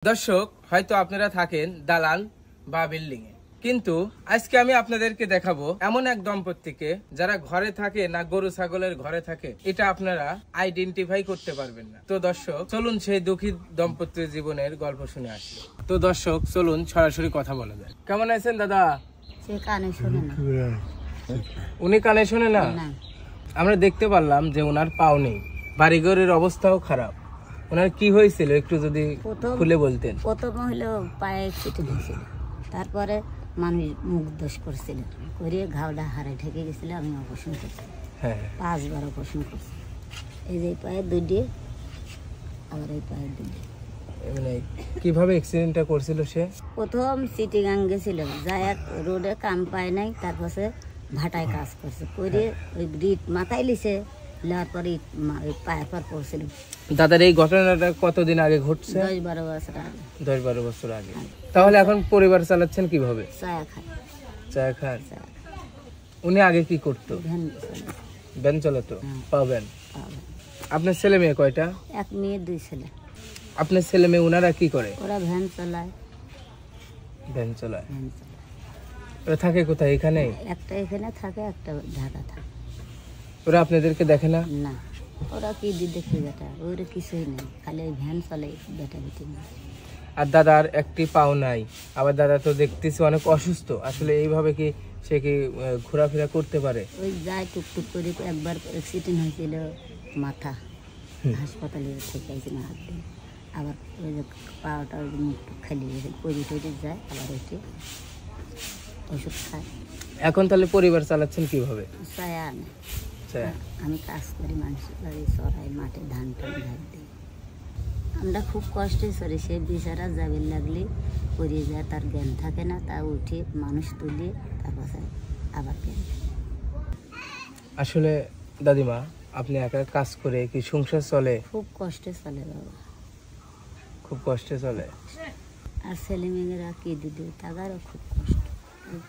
দর্শক, হয়তো আপনারা থাকেন দালান বা বিল্ডিং এ, কিন্তু আজকে আমি আপনাদেরকে দেখাবো এমন এক দম্পতিকে যারা ঘরে থাকে না গরু ছাগলের ঘরে থাকে এটা আপনারা আইডেন্টিফাই করতে পারবেন না। তো দর্শক, চলুন সেই দুঃখী দম্পতির জীবনের গল্প শুনে আসি। তো দর্শক, চলুন সরাসরি কথা বলা যায়। কেমন আছেন দাদা? সে কানে শোনে না। উনি কানে শোনে না? আমরা দেখতে পারলাম যে ওনার পাও নেই, বাড়িঘরের অবস্থাও খারাপ। ওনার কি হয়েছিল একটু যদি খুলে বলতেন। প্রথম হইলো পায়ে চিঠি দিয়েছিল, তারপরে মানুষ মুখ দোষ করছিল, করে ঘাওটা হারাই ঠেকে গেছিল। আমি অপারেশন করছি, 5 বার অপারেশন করছি। এই যে পায়ে দুটি, আবার এই পায়ে দুটি। মানে কিভাবে অ্যাক্সিডেন্টটা করছিল সে? প্রথম চিটিগাং গেছিল, যাই এক রোডে কাম পায় নাই, তারপরে ভাটায় কাজ করছে, করে ওই ইট মাথায় লিছে, লেওয়ার পরে ওই পায়ের পর পড়ছিল। দাদার এই ঘটনাটা কতদিন আগে ঘটছে? 10-12 বছর আগে। 10-12 বছর আগে। তাহলে এখন পরিবার চালাচ্ছেন কিভাবে? চায়া খায়। চায়া খান। উনি আগে কি করতো? ভ্যান চালাতো। পাবেন। আপনার ছেলে মেয়ে কয়টা? 1 মেয়ে 2 ছেলে। আপনার ছেলে মেয়ে ওনারা কি করে? ওরা ভ্যান চালায়। ভ্যান চালায়। ওরা থাকে কোথায়? এখানে? একটা এখানে থাকে, একটা ঢাকা থাকে। ওরা আপনাদেরকে দেখে না? না, ওরা কি দেখে বেটা, ওরা কিছুই নেই, খালি ওই ভ্যান চলে বেটা বেটি। আর দাদার একটি পাও নাই, আবার দাদা তো দেখতেছি অনেক অসুস্থ। আসলে এইভাবে কি সে কি ঘোরাফেরা করতে পারে? ওই যায় টুকটুক করে। একবার অ্যাক্সিডেন্ট হয়েছিল, মাথা হাসপাতালে থেকে আইছিল হাত দিয়ে। আবার ওই যে পাওয়াটা ওই মুখ খালি পরি টরি যায়, আবার ওইটি ওষুধ খায়। এখন তাহলে পরিবার চালাচ্ছেন কিভাবে? চায়া আনে। আমি কাজ করি, মানুষের বাড়ি চড়াই, মাঠে ধান টান ধার দিই। আমরা খুব কষ্টে চড়ি। সে বিচারা যাবে লাগলে পড়িয়ে যায়, তার জ্ঞান থাকে না, তা উঠে মানুষ তুলে তারপর আবার জ্ঞান। আসলে দাদিমা, আপনি একা কাজ করে কি সংসার চলে? খুব কষ্টে চলে বাবা, খুব কষ্টে চলে। আর ছেলে মেয়েরা কি দিদি, তাদেরও খুব কষ্ট।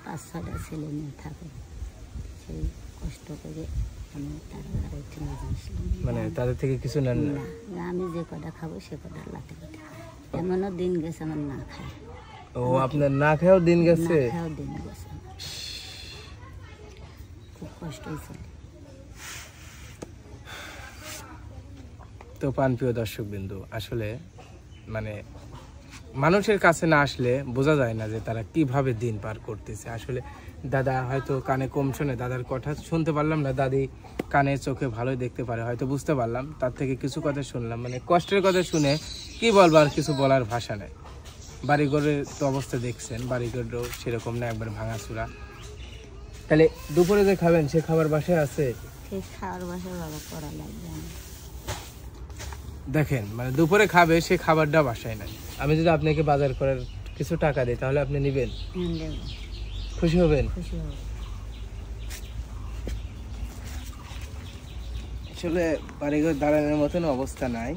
5-6টা ছেলে মেয়ে থাকে, সেই কষ্ট করে আমি মানে তাদের থেকে কিছু নেন না? আমি যে কটা খাবো সে কটা লাতে লাতে খাই। এমনও দিন গেছে আমার না খাই। ও, আপনার না খাওয়াও দিন গেছে? খুব কষ্ট হয়েছে। তো প্রিয় দর্শক বিন্দু, আসলে মানে মানুষের কাছে না আসলে বোঝা যায় না যে তারা কিভাবে দিন পার করতেছে। আসলে দাদা হয়তো কানে কম শোনে, দাদার কথা শুনতে পারলাম না। দাদি কানে চোখে ভালোই দেখতে পারে, হয়তো বুঝতে পারলাম। তার থেকে কিছু কথা শুনলাম, মানে কষ্টের কথা শুনে কি বলবো, আর কিছু বলার ভাষা নেই। বাড়িঘরের তো অবস্থা দেখছেন, বাড়িঘরও সেরকম না, একবার ভাঙাচুরা। তাহলে দুপুরে যে খাবেন সে খাবার বাসায় আছে? সেই খাবার বাসায় বাবা করা লাগবে। দেখেন, মানে দুপুরে খাবে সে খাবারটা বাসায় নাই। আমি যদি আপনাকে বাজার করার কিছু টাকা দিই তাহলে আপনি নেবেন? খুশি হবেন? খুশি হব। আসলে বাড়িঘর দাঁড়ানোর মতন অবস্থা নাই।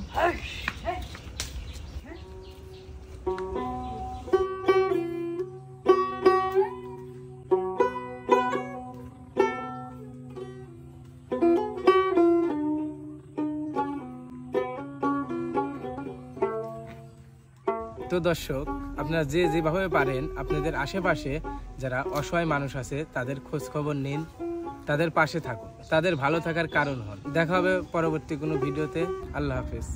তো দর্শক, আপনারা যে যেভাবে পারেন আপনাদের আশেপাশে যারা অসহায় মানুষ আছে তাদের খোঁজ খবর নিন, তাদের পাশে থাকুন, তাদের ভালো থাকার কারণ হন। দেখা হবে পরবর্তী কোনো ভিডিওতে। আল্লাহ হাফেজ।